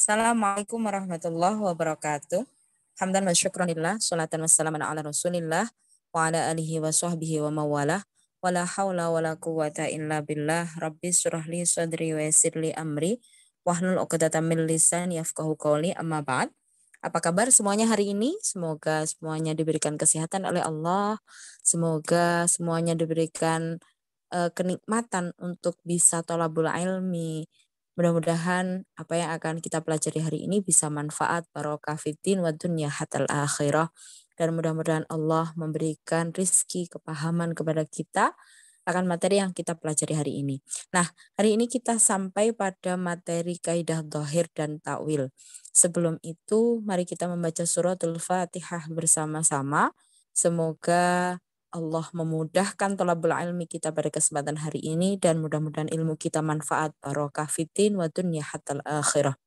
Assalamualaikum warahmatullahi wabarakatuh. Hamdan wa syukranillah, salatan wassalaman ala rasulillah, wa ala alihi wa sahbihi wa mawalah, wa la hawla wa la quwata illa billah, rabbi surahli sadri wa yassirli amri, wahlul uqdatan min lisani yafqahu qawli, amma ba'd. Apa kabar semuanya hari ini? Semoga semuanya diberikan kesehatan oleh Allah, semoga semuanya diberikan kenikmatan untuk bisa thalabul ilmi. Mudah-mudahan apa yang akan kita pelajari hari ini bisa manfaat barokah fiddin wa dunya hatal akhirah. Dan mudah-mudahan Allah memberikan rizki, kepahaman kepada kita akan materi yang kita pelajari hari ini. Nah, hari ini kita sampai pada materi kaidah dhahir dan takwil. Sebelum itu, mari kita membaca suratul Fatihah bersama-sama. Semoga Allah memudahkan thalabul ilmi kita pada kesempatan hari ini dan mudah-mudahan ilmu kita manfaat barokah fiddin wa dunya hatal akhirah.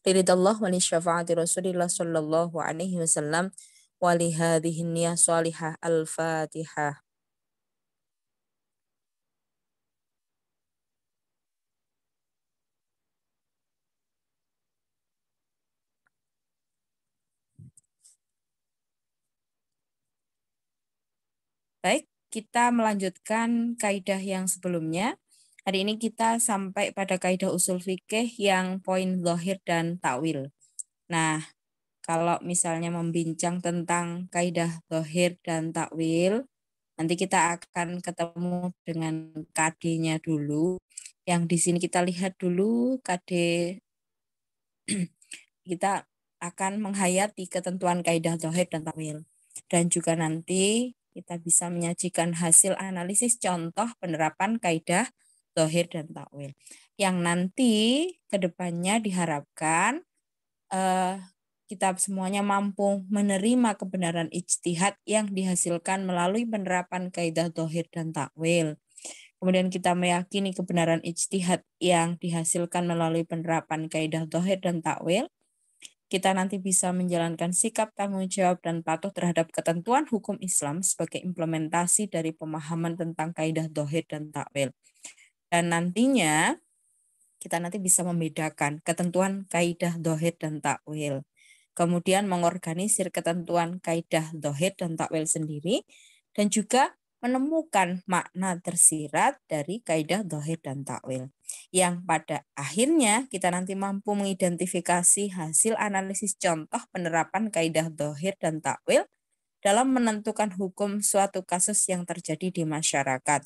Liridallah wa li syafaati Rasulillah sallallahu alaihi wasallam wa li hadhihi niyah salihah al-Fatihah. Baik, kita melanjutkan kaidah yang sebelumnya. Hari ini kita sampai pada kaidah usul fikih yang poin zahir dan takwil. Nah, kalau misalnya membincang tentang kaidah zahir dan takwil, nanti kita akan ketemu dengan KD-nya dulu. Yang di sini kita lihat dulu KD kita akan menghayati ketentuan kaidah zahir dan takwil. Dan juga nanti kita bisa menyajikan hasil analisis contoh penerapan kaidah zahir dan takwil. Yang nanti kedepannya diharapkan kita semuanya mampu menerima kebenaran ijtihad yang dihasilkan melalui penerapan kaidah zahir dan takwil. Kemudian kita meyakini kebenaran ijtihad yang dihasilkan melalui penerapan kaidah zahir dan takwil. Kita nanti bisa menjalankan sikap tanggung jawab dan patuh terhadap ketentuan hukum Islam sebagai implementasi dari pemahaman tentang kaidah zahir dan takwil. Dan nantinya kita nanti bisa membedakan ketentuan kaidah zahir dan takwil. Kemudian mengorganisir ketentuan kaidah zahir dan takwil sendiri dan juga menemukan makna tersirat dari kaidah zahir dan takwil. Yang pada akhirnya kita nanti mampu mengidentifikasi hasil analisis contoh penerapan kaidah zahir dan takwil dalam menentukan hukum suatu kasus yang terjadi di masyarakat.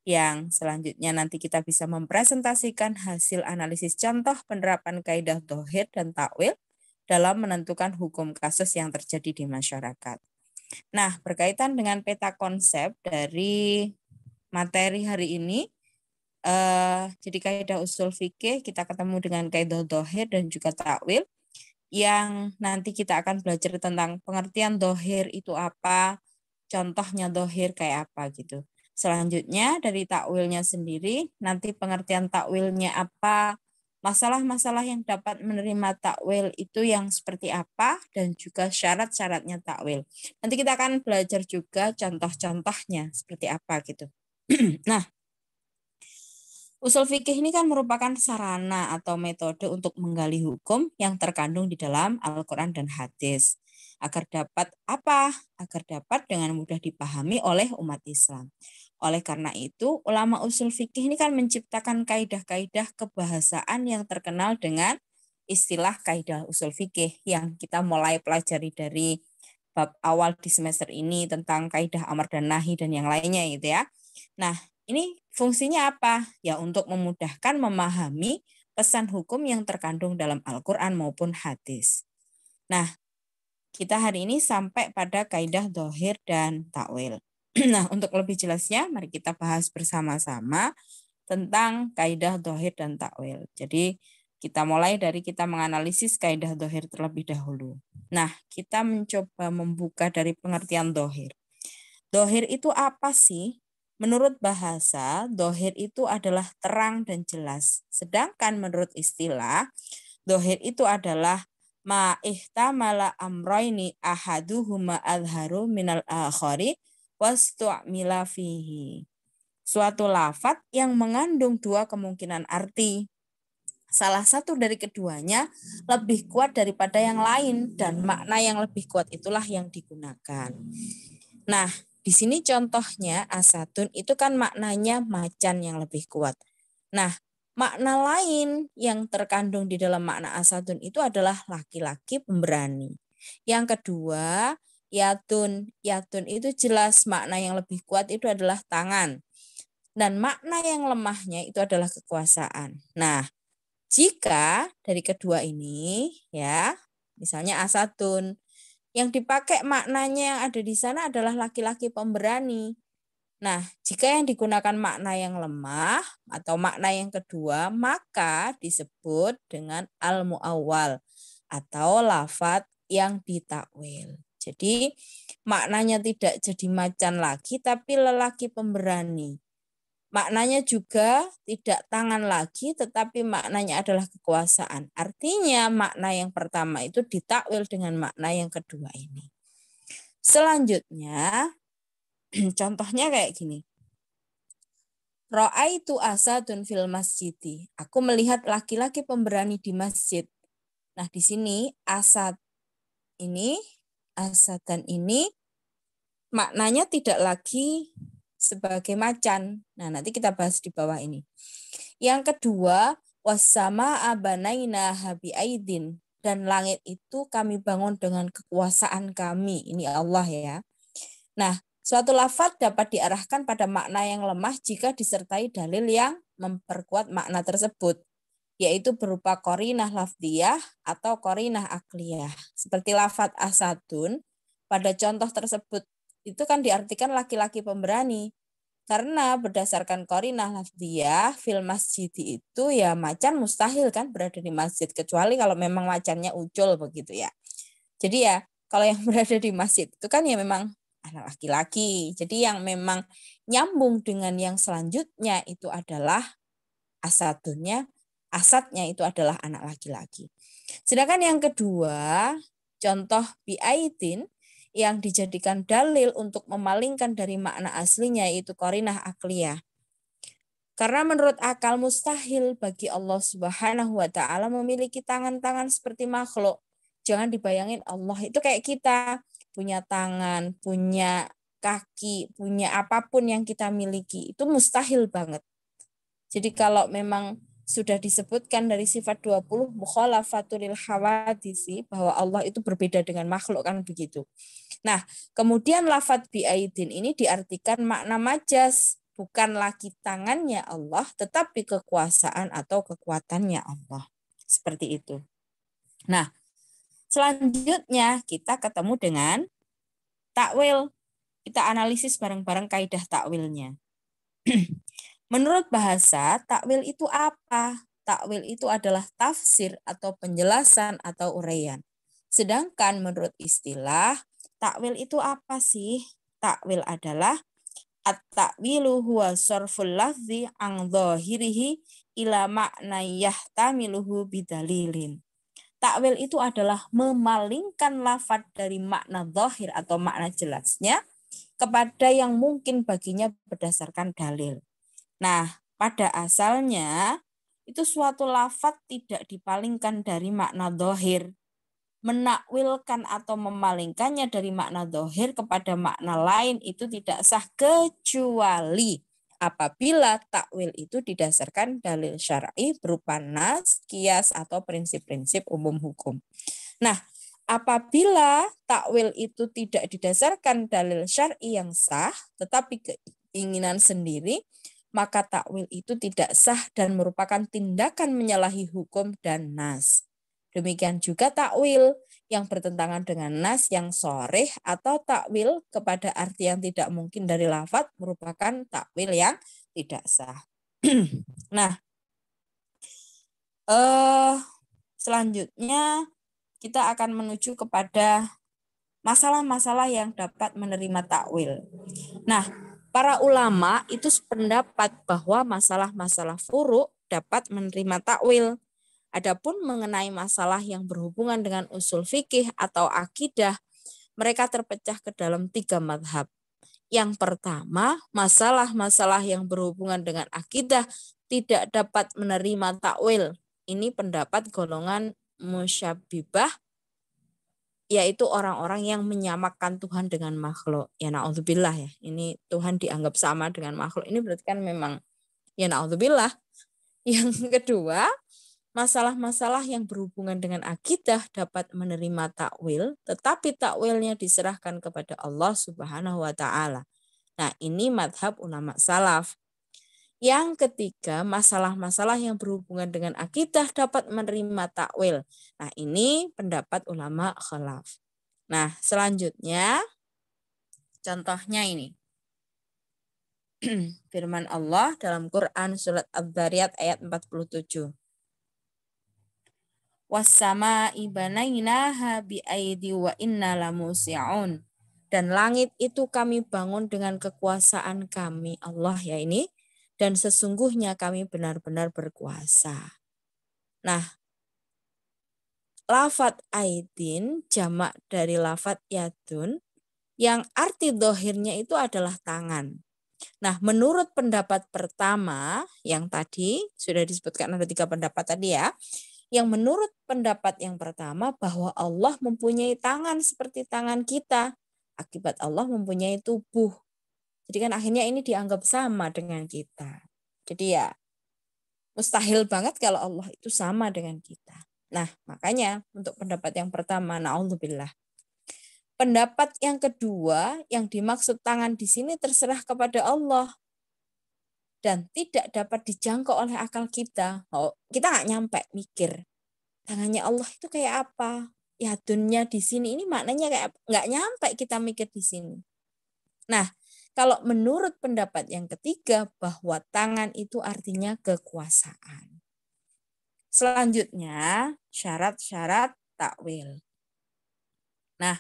Yang selanjutnya nanti kita bisa mempresentasikan hasil analisis contoh penerapan kaidah zahir dan takwil dalam menentukan hukum kasus yang terjadi di masyarakat. Nah, berkaitan dengan peta konsep dari materi hari ini, jadi kaidah usul fikih kita ketemu dengan kaidah zahir dan juga takwil, yang nanti kita akan belajar tentang pengertian zahir itu apa, contohnya zahir kayak apa gitu. Selanjutnya dari takwilnya sendiri, nanti pengertian takwilnya apa, masalah-masalah yang dapat menerima takwil itu yang seperti apa, dan juga syarat-syaratnya takwil. Nanti kita akan belajar juga contoh-contohnya seperti apa gitu. Nah, usul fikih ini kan merupakan sarana atau metode untuk menggali hukum yang terkandung di dalam Al-Quran dan hadis. Agar dapat apa? Agar dapat dengan mudah dipahami oleh umat Islam. Oleh karena itu, ulama usul fikih ini kan menciptakan kaidah-kaidah kebahasaan yang terkenal dengan istilah kaidah usul fikih yang kita mulai pelajari dari bab awal di semester ini tentang kaidah amar dan nahi dan yang lainnya gitu ya. Nah, ini fungsinya apa? Ya untuk memudahkan memahami pesan hukum yang terkandung dalam Al-Quran maupun hadis. Nah, kita hari ini sampai pada kaidah zahir dan takwil. Nah, untuk lebih jelasnya, mari kita bahas bersama-sama tentang kaidah zahir dan takwil. Jadi, kita mulai dari kita menganalisis kaidah zahir terlebih dahulu. Nah, kita mencoba membuka dari pengertian zahir. Zahir itu apa sih? Menurut bahasa, zahir itu adalah terang dan jelas. Sedangkan menurut istilah, zahir itu adalah ma ihtamala amroini ahaduhuma adharu minal akhari wastu'mila fihi. Suatu lafadz yang mengandung dua kemungkinan arti. salah satu dari keduanya lebih kuat daripada yang lain dan makna yang lebih kuat itulah yang digunakan. Nah, di sini contohnya asatun itu kan maknanya macan yang lebih kuat. Nah, makna lain yang terkandung di dalam makna asatun itu adalah laki-laki pemberani. Yang kedua, yatun. Yatun itu jelas makna yang lebih kuat itu adalah tangan. Dan makna yang lemahnya itu adalah kekuasaan. Nah, jika dari kedua ini ya, misalnya asatun, yang dipakai maknanya yang ada di sana adalah laki-laki pemberani. Nah, jika yang digunakan makna yang lemah atau makna yang kedua, maka disebut dengan al-mu'awwal atau lafadz yang ditakwil. Jadi maknanya tidak jadi macan lagi tapi lelaki pemberani. Maknanya juga tidak tangan lagi, tetapi maknanya adalah kekuasaan. Artinya makna yang pertama itu ditakwil dengan makna yang kedua ini. Selanjutnya, contohnya kayak gini. Ra'aitu asadun fil masjidi. Aku melihat laki-laki pemberani di masjid. Nah, di sini asad ini, asadan ini maknanya tidak lagi sebagai macan. Nah, nanti kita bahas di bawah ini. Yang kedua, wassama abanaina habi aidin. Dan langit itu kami bangun dengan kekuasaan kami. Ini Allah ya. Nah, suatu lafaz dapat diarahkan pada makna yang lemah jika disertai dalil yang memperkuat makna tersebut, yaitu berupa qarinah lafdiyah atau qarinah akliyah. Seperti lafaz asadun, pada contoh tersebut itu kan diartikan laki-laki pemberani. Karena berdasarkan qarinah lafdiyah fil masjid itu ya macan mustahil kan berada di masjid kecuali kalau memang macannya ucul begitu ya. Jadi ya kalau yang berada di masjid itu kan ya memang anak laki-laki. Jadi yang memang nyambung dengan yang selanjutnya itu adalah asadnya itu adalah anak laki-laki. Sedangkan yang kedua, contoh biaitin yang dijadikan dalil untuk memalingkan dari makna aslinya yaitu qarinah akliyah. Karena menurut akal mustahil bagi Allah Subhanahu wa taala memiliki tangan-tangan seperti makhluk. Jangan dibayangin Allah itu kayak kita, punya tangan, punya kaki, punya apapun yang kita miliki. Itu mustahil banget. Jadi kalau memang sudah disebutkan dari sifat 20 mukhalafatul hawadisi bahwa Allah itu berbeda dengan makhluk kan begitu. Nah, kemudian lafadz biaidin ini diartikan makna majas, bukan lagi tangannya Allah, tetapi kekuasaan atau kekuatannya Allah. Seperti itu. Nah, selanjutnya kita ketemu dengan takwil. Kita analisis bareng-bareng kaidah takwilnya. Menurut bahasa, takwil itu apa? Takwil itu adalah tafsir atau penjelasan atau uraian. Sedangkan menurut istilah, takwil itu apa sih? Takwil adalah at-ta'wilu huwa sarful lafzi an dhahirihi ila makna yahtamiluhu bidalilin. Takwil itu adalah memalingkan lafaz dari makna zahir atau makna jelasnya kepada yang mungkin baginya berdasarkan dalil. Nah, pada asalnya itu suatu lafaz tidak dipalingkan dari makna dohir. Menakwilkan atau memalingkannya dari makna dohir kepada makna lain itu tidak sah kecuali apabila takwil itu didasarkan dalil syar'i berupa nas, kias, atau prinsip-prinsip umum hukum. Nah, apabila takwil itu tidak didasarkan dalil syar'i yang sah, tetapi keinginan sendiri, maka takwil itu tidak sah dan merupakan tindakan menyalahi hukum dan nas. Demikian juga takwil yang bertentangan dengan nas yang sharih atau takwil kepada arti yang tidak mungkin dari lafadz merupakan takwil yang tidak sah. Nah, selanjutnya kita akan menuju kepada masalah-masalah yang dapat menerima takwil. Nah, para ulama itu sependapat bahwa masalah-masalah furu' dapat menerima takwil. Adapun mengenai masalah yang berhubungan dengan usul fikih atau akidah, mereka terpecah ke dalam 3 madhab. Yang pertama, masalah-masalah yang berhubungan dengan akidah tidak dapat menerima takwil. ini pendapat golongan musyabbibah, yaitu orang-orang yang menyamakan Tuhan dengan makhluk. Ya na'udzubillah ya. Ini Tuhan dianggap sama dengan makhluk. Ini berarti kan memang ya na'udzubillah. Yang kedua, masalah-masalah yang berhubungan dengan akidah dapat menerima takwil, tetapi takwilnya diserahkan kepada Allah Subhanahu wa taala. Nah, ini madhab ulama salaf. Yang ketiga, masalah-masalah yang berhubungan dengan akidah dapat menerima takwil. Nah, ini pendapat ulama khalaf. Nah, selanjutnya contohnya ini. Firman Allah dalam Quran surat Ad-Dzariyat ayat 47. Was-samaa'i banainaha bi'aidi wa inna lamusi'un. Dan langit itu kami bangun dengan kekuasaan kami, Allah ya ini. Dan sesungguhnya kami benar-benar berkuasa. Nah, lafat aidin jamak dari lafat yadun yang arti dohirnya itu adalah tangan. Nah, menurut pendapat pertama yang tadi sudah disebutkan ada 3 pendapat tadi ya. Yang menurut pendapat yang pertama bahwa Allah mempunyai tangan seperti tangan kita. Akibat Allah mempunyai tubuh. Jadi kan akhirnya ini dianggap sama dengan kita. Jadi ya mustahil banget kalau Allah itu sama dengan kita. Nah, makanya untuk pendapat yang pertama, na'udzubillah. Pendapat yang kedua, yang dimaksud tangan di sini terserah kepada Allah dan tidak dapat dijangkau oleh akal kita. Oh, kita nggak nyampe mikir tangannya Allah itu kayak apa? Ya dunia di sini ini maknanya kayak nggak nyampe kita mikir di sini. Nah, kalau menurut pendapat yang ketiga bahwa tangan itu artinya kekuasaan. Selanjutnya, syarat-syarat takwil. Nah,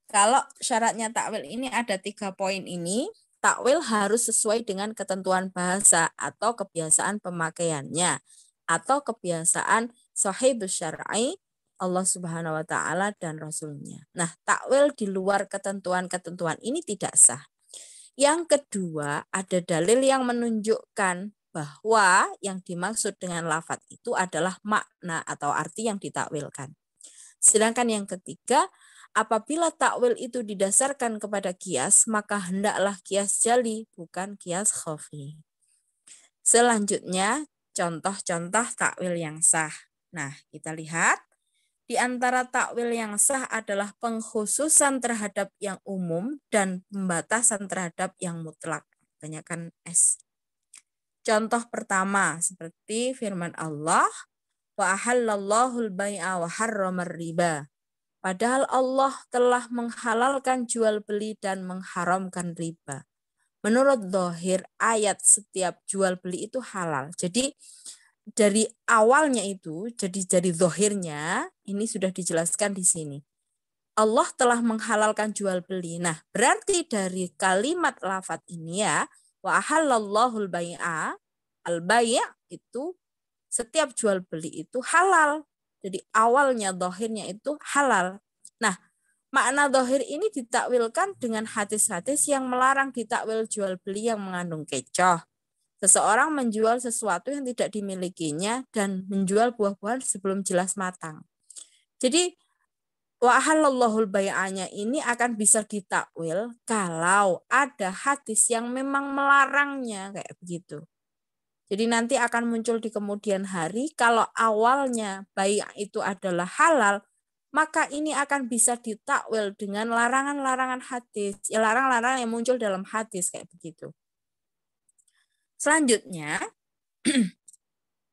kalau syaratnya takwil ini ada 3 poin ini, takwil harus sesuai dengan ketentuan bahasa atau kebiasaan pemakaiannya atau kebiasaan sahibus syar'i Allah Subhanahu wa taala dan rasulnya. Nah, takwil di luar ketentuan-ketentuan ini tidak sah. Yang kedua, ada dalil yang menunjukkan bahwa yang dimaksud dengan lafaz itu adalah makna atau arti yang ditakwilkan. Sedangkan yang ketiga, apabila takwil itu didasarkan kepada kias, maka hendaklah kias jali, bukan kias khafi. Selanjutnya, contoh-contoh takwil yang sah. Nah, kita lihat. Di antara takwil yang sah adalah pengkhususan terhadap yang umum dan pembatasan terhadap yang mutlak. Tanyakan S. Contoh pertama, seperti firman Allah, wa ahallallahu al-bai'a wa harramar riba. Padahal Allah telah menghalalkan jual beli dan mengharamkan riba. Menurut zahir ayat setiap jual beli itu halal. Jadi dari awalnya itu, jadi zahirnya ini sudah dijelaskan di sini. Allah telah menghalalkan jual beli. Nah, berarti dari kalimat lafaz ini ya, wa ahallallahu al-bai'a, al-bai' itu setiap jual beli itu halal. Jadi awalnya zahirnya itu halal. Nah, makna zahir ini ditakwilkan dengan hadis-hadis yang melarang ditakwil jual beli yang mengandung kecoh. Seseorang menjual sesuatu yang tidak dimilikinya dan menjual buah-buahan sebelum jelas matang. Jadi wa halallahul bai'anya ini akan bisa ditakwil kalau ada hadis yang memang melarangnya kayak begitu. Jadi nanti akan muncul di kemudian hari kalau awalnya bai' itu adalah halal, maka ini akan bisa ditakwil dengan larangan-larangan hadis, ya larangan-larangan yang muncul dalam hadis kayak begitu. Selanjutnya,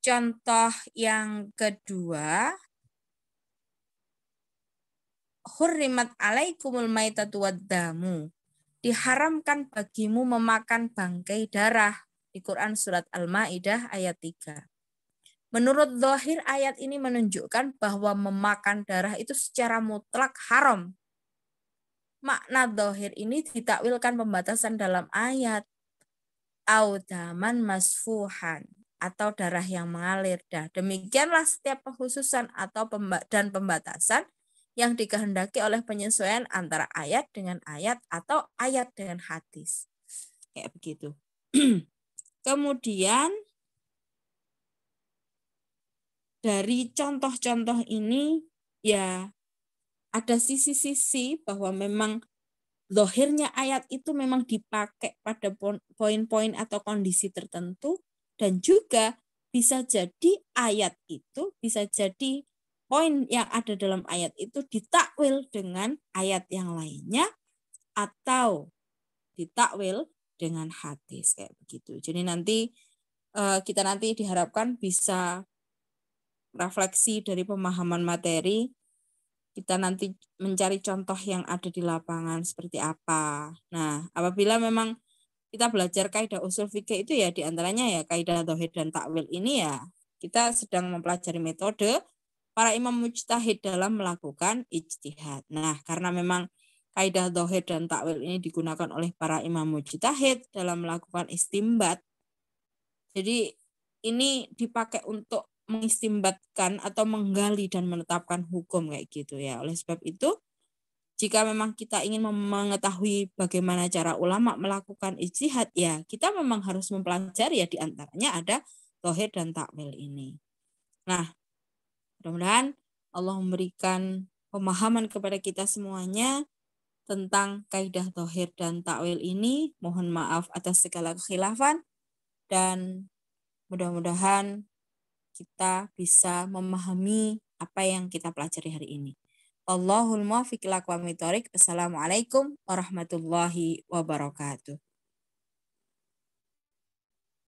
contoh yang kedua, hurrimat alaikumul maitatu waddamu. Diharamkan bagimu memakan bangkai darah. Di Quran surat Al-Maidah ayat 3. Menurut zahir ayat ini menunjukkan bahwa memakan darah itu secara mutlak haram. Makna zahir ini ditakwilkan pembatasan dalam ayat. Audaman masfuhan atau darah yang mengalir. Demikianlah setiap pengkhususan atau dan pembatasan yang dikehendaki oleh penyesuaian antara ayat dengan ayat atau ayat dengan hadis. Kayak begitu. Kemudian dari contoh-contoh ini ya ada sisi-sisi bahwa memang zahirnya ayat itu memang dipakai pada poin-poin atau kondisi tertentu, dan juga bisa jadi ayat itu, bisa jadi poin yang ada dalam ayat itu ditakwil dengan ayat yang lainnya atau ditakwil dengan hadis kayak begitu. Jadi nanti kita nanti diharapkan bisa refleksi dari pemahaman materi, kita nanti mencari contoh yang ada di lapangan seperti apa. Nah, apabila memang kita belajar kaidah usul fikih itu ya diantaranya ya kaidah zahir dan takwil ini ya kita sedang mempelajari metode para imam mujtahid dalam melakukan ijtihad. Nah, karena memang kaidah zahir dan takwil ini digunakan oleh para imam mujtahid dalam melakukan istimbat. Jadi ini dipakai untuk mengistimbatkan atau menggali dan menetapkan hukum kayak gitu ya. Oleh sebab itu, jika memang kita ingin mengetahui bagaimana cara ulama melakukan ijtihad, ya kita memang harus mempelajari ya diantaranya ada zahir dan takwil ini. Nah, mudah-mudahan Allah memberikan pemahaman kepada kita semuanya tentang kaidah zahir dan takwil ini. Mohon maaf atas segala kekhilafan dan mudah-mudahan kita bisa memahami apa yang kita pelajari hari ini. Allahul muwaffiq ila aqwamit thoriq. Assalamualaikum warahmatullahi wabarakatuh.